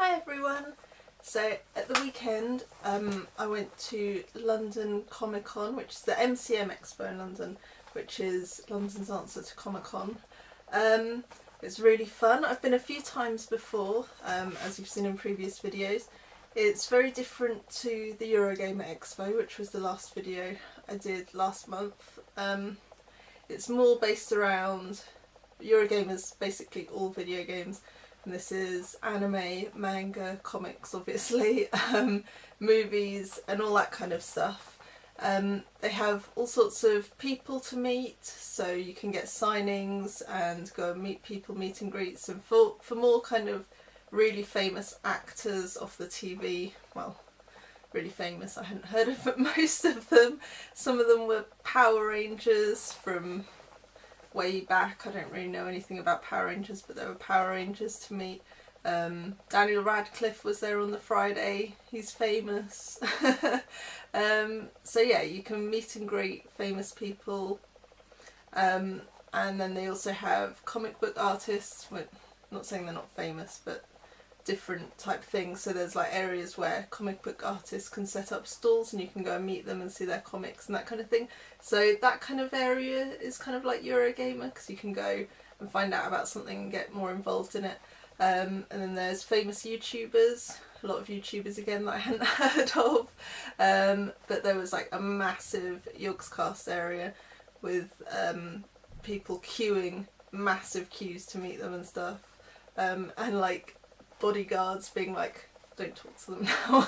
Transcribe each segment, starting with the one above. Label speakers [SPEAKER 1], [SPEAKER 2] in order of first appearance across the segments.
[SPEAKER 1] Hi everyone! So at the weekend I went to London Comic Con, which is the MCM Expo in London, which is London's answer to Comic Con. It's really fun. I've been a few times before, as you've seen in previous videos. It's very different to the Eurogamer Expo, which was the last video I did last month. It's more based around, Eurogamer's basically all video games, and this is anime, manga, comics obviously, movies and all that kind of stuff. They have all sorts of people to meet, so you can get signings and go and meet people, meet and greets, and for more kind of really famous actors off the TV, well, really famous, I hadn't heard of most of them. Some of them were Power Rangers from way back. I don't really know anything about Power Rangers, but there were Power Rangers to meet. Daniel Radcliffe was there on the Friday, he's famous. So yeah, you can meet and greet famous people, and then they also have comic book artists. Well, not saying they're not famous, but different type things. So there's like areas where comic book artists can set up stalls and you can go and meet them and see their comics and that kind of thing. So that kind of area is kind of like Eurogamer, because you can go and find out about something and get more involved in it. And then there's famous YouTubers, a lot of YouTubers again that I hadn't heard of, but there was like a massive Yogscast area with people queuing, massive queues to meet them and stuff, and like bodyguards being like, don't talk to them now,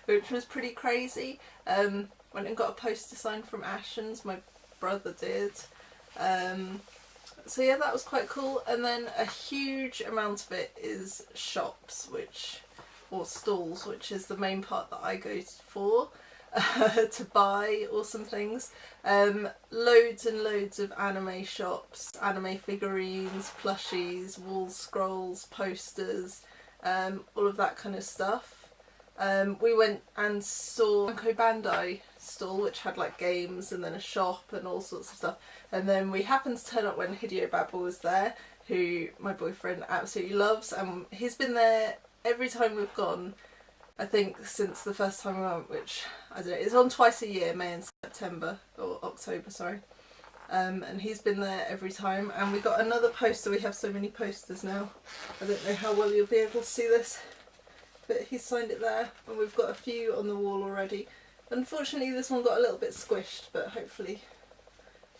[SPEAKER 1] which was pretty crazy. Went and got a poster signed from Ashens, my brother did. So yeah, that was quite cool. And then a huge amount of it is shops, or stalls, which is the main part that I go for, to buy awesome things. Loads and loads of anime shops, anime figurines, plushies, wall scrolls, posters, all of that kind of stuff. We went and saw Namco Bandai stall, which had like games and then a shop and all sorts of stuff. And then we happened to turn up when Hideo Baba was there, who my boyfriend absolutely loves, and he's been there every time we've gone, I think since the first time we went, which, I don't know, it's on twice a year, May and September, or October, sorry. And he's been there every time. And we got another poster. We have so many posters now. I don't know how well you'll be able to see this, but he signed it there, and we've got a few on the wall already. Unfortunately this one got a little bit squished, but hopefully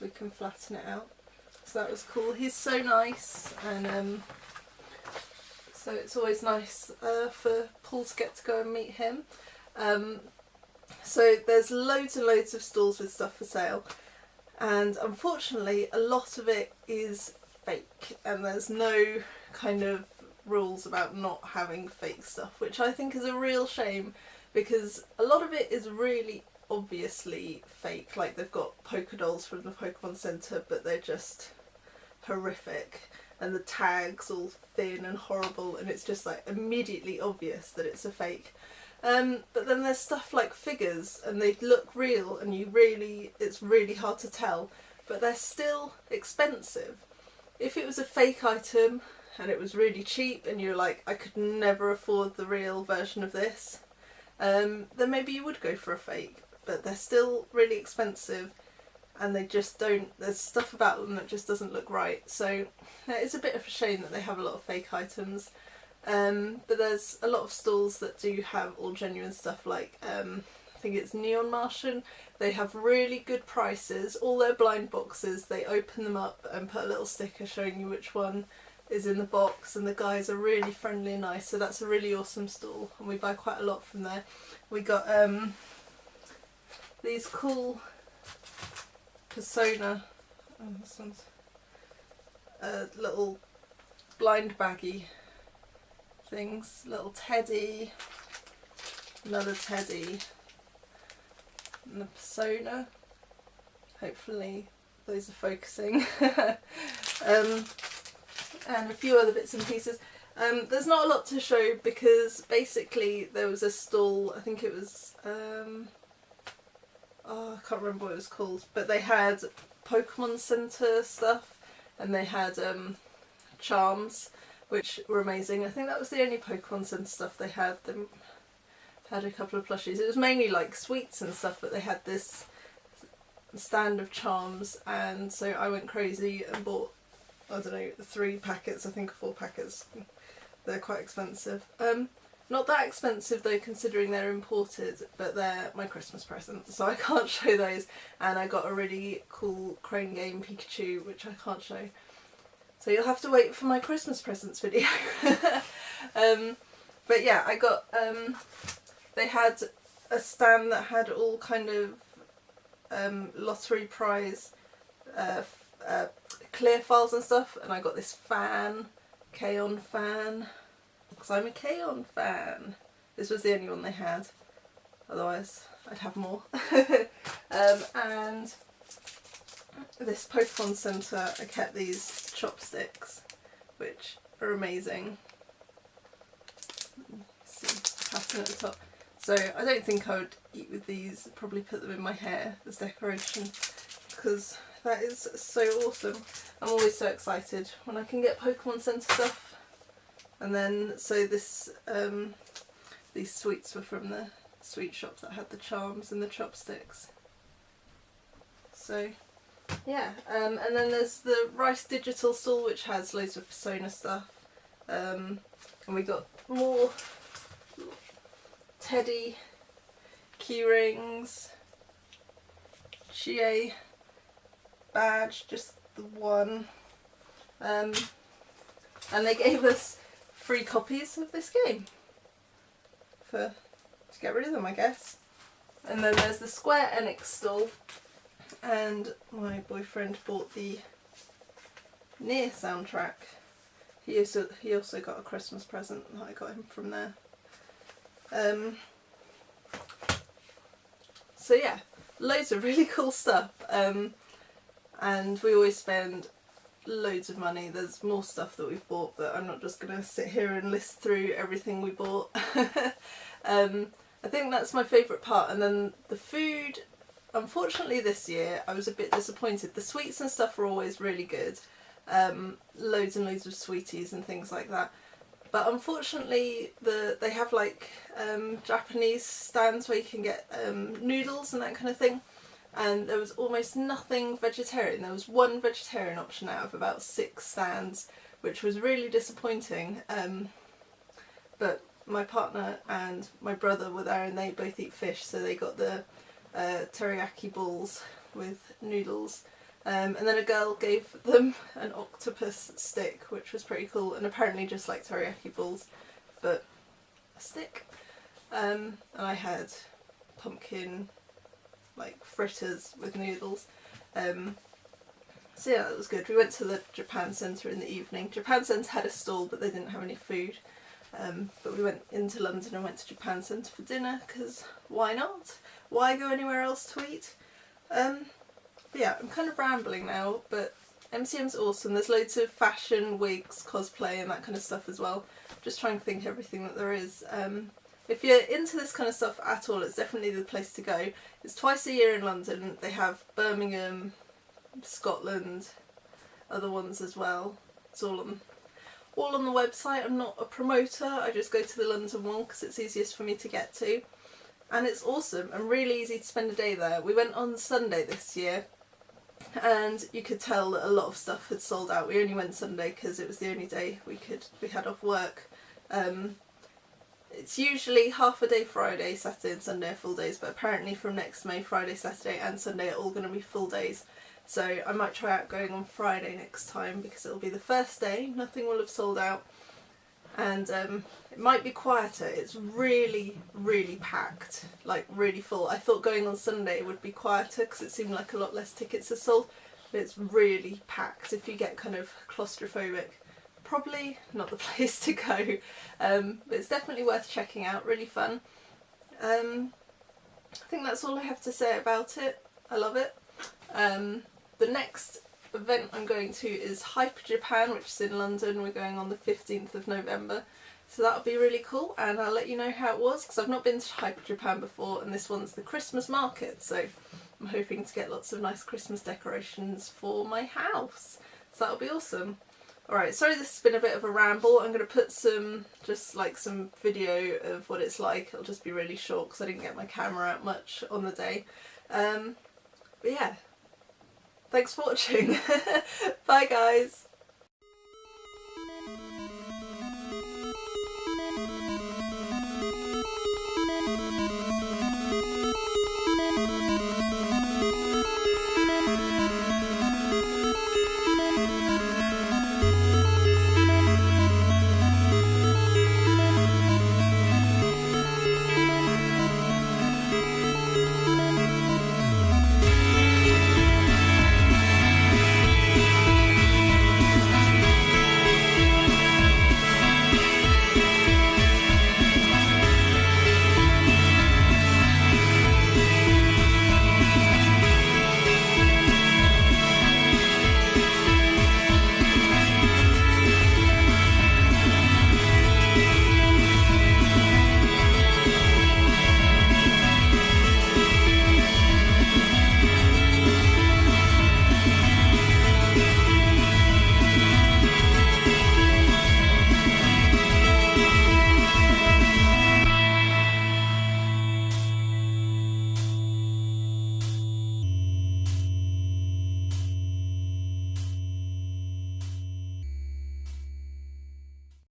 [SPEAKER 1] we can flatten it out. So that was cool. He's so nice, and so it's always nice for Paul to get to go and meet him. So there's loads and loads of stalls with stuff for sale, and unfortunately a lot of it is fake, and there's no kind of rules about not having fake stuff, which I think is a real shame, because a lot of it is really obviously fake. Like, they've got polka dolls from the Pokemon Center, but they're just horrific, and the tags all thin and horrible, and it's just like immediately obvious that it's a fake. But then there's stuff like figures, and they look real, and it's really hard to tell, but they're still expensive. If it was a fake item and it was really cheap and you're like, I could never afford the real version of this, then maybe you would go for a fake, but they're still really expensive, and they just don't, there's stuff about them that just doesn't look right. So it's a bit of a shame that they have a lot of fake items. But there's a lot of stalls that do have all genuine stuff, like I think it's Neon Martian. They have really good prices. All their blind boxes, they open them up and put a little sticker showing you which one is in the box, and the guys are really friendly and nice, so that's a really awesome stall, and we buy quite a lot from there. We got these cool Persona, this one's little blind baggy things, little teddy, another teddy, and the Persona. Hopefully those are focusing. And a few other bits and pieces. There's not a lot to show, because basically there was a stall, I think it was, I can't remember what it was called, but they had Pokemon Center stuff, and they had charms, which were amazing. I think that was the only Pokemon Center stuff they had. They had a couple of plushies. It was mainly like sweets and stuff, but they had this stand of charms, and so I went crazy and bought, I don't know, 3 packets, I think, or 4 packets. They're quite expensive. Not that expensive though, considering they're imported, but they're my Christmas present, so I can't show those. And I got a really cool Crane Game Pikachu, which I can't show. So you'll have to wait for my Christmas presents video. But yeah, I got, they had a stand that had all kind of lottery prize clear files and stuff, and I got this fan, K-On! Fan, because I'm a K-On! Fan. This was the only one they had, otherwise I'd have more. And this Pokemon Center, I kept these chopsticks, which are amazing. See, pattern at the top. So I don't think I would eat with these, I'd probably put them in my hair as decoration, because that is so awesome. I'm always so excited when I can get Pokemon Center stuff. And then, so this, these sweets were from the sweet shop that had the charms and the chopsticks. So, yeah. And then there's the Rice Digital stall, which has loads of Persona stuff. And we got more Teddy keyrings, Chie badge, just the one. And they gave us free copies of this game to get rid of them, I guess. And then there's the Square Enix stall, and my boyfriend bought the Nier soundtrack. He also got a Christmas present that I got him from there. So yeah, loads of really cool stuff, and we always spend loads of money. There's more stuff that we've bought, but I'm not just going to sit here and list through everything we bought. I think that's my favourite part. And then the food, unfortunately this year I was a bit disappointed. The sweets and stuff were always really good, loads and loads of sweeties and things like that, but unfortunately they have like Japanese stands where you can get noodles and that kind of thing, and there was almost nothing vegetarian. There was one vegetarian option out of about 6 stands, which was really disappointing. But my partner and my brother were there and they both eat fish, so they got the teriyaki balls with noodles. And then a girl gave them an octopus stick, which was pretty cool, and apparently just like teriyaki balls, but a stick. And I had pumpkin like fritters with noodles. So yeah, that was good. We went to the Japan Centre in the evening. Japan Centre had a stall, but they didn't have any food. But we went into London and went to Japan Centre for dinner, because why not? Why go anywhere else to eat? But yeah, I'm kind of rambling now, but MCM's awesome. There's loads of fashion, wigs, cosplay and that kind of stuff as well. Just trying to think of everything that there is. If you're into this kind of stuff at all, it's definitely the place to go. It's twice a year in London. They have Birmingham, Scotland, other ones as well. It's all on the website. I'm not a promoter, I just go to the London one because it's easiest for me to get to. And it's awesome and really easy to spend a day there. We went on Sunday this year, and you could tell that a lot of stuff had sold out. We only went Sunday because it was the only day we had off work. It's usually half a day Friday, Saturday and Sunday are full days, but apparently from next May, Friday, Saturday and Sunday are all going to be full days. So I might try out going on Friday next time, because it'll be the first day, nothing will have sold out, and it might be quieter. It's really, really packed, like really full. I thought going on Sunday would be quieter because it seemed like a lot less tickets are sold, but it's really packed. If you get kind of claustrophobic, probably not the place to go, but it's definitely worth checking out, really fun. I think that's all I have to say about it. I love it. The next event I'm going to is Hyper Japan, which is in London. We're going on the 15th of November, so that'll be really cool, and I'll let you know how it was, because I've not been to Hyper Japan before, and this one's the Christmas market, so I'm hoping to get lots of nice Christmas decorations for my house, so that'll be awesome. Alright, sorry this has been a bit of a ramble. I'm going to put some video of what it's like. It'll just be really short because I didn't get my camera out much on the day. But yeah, thanks for watching. Bye guys.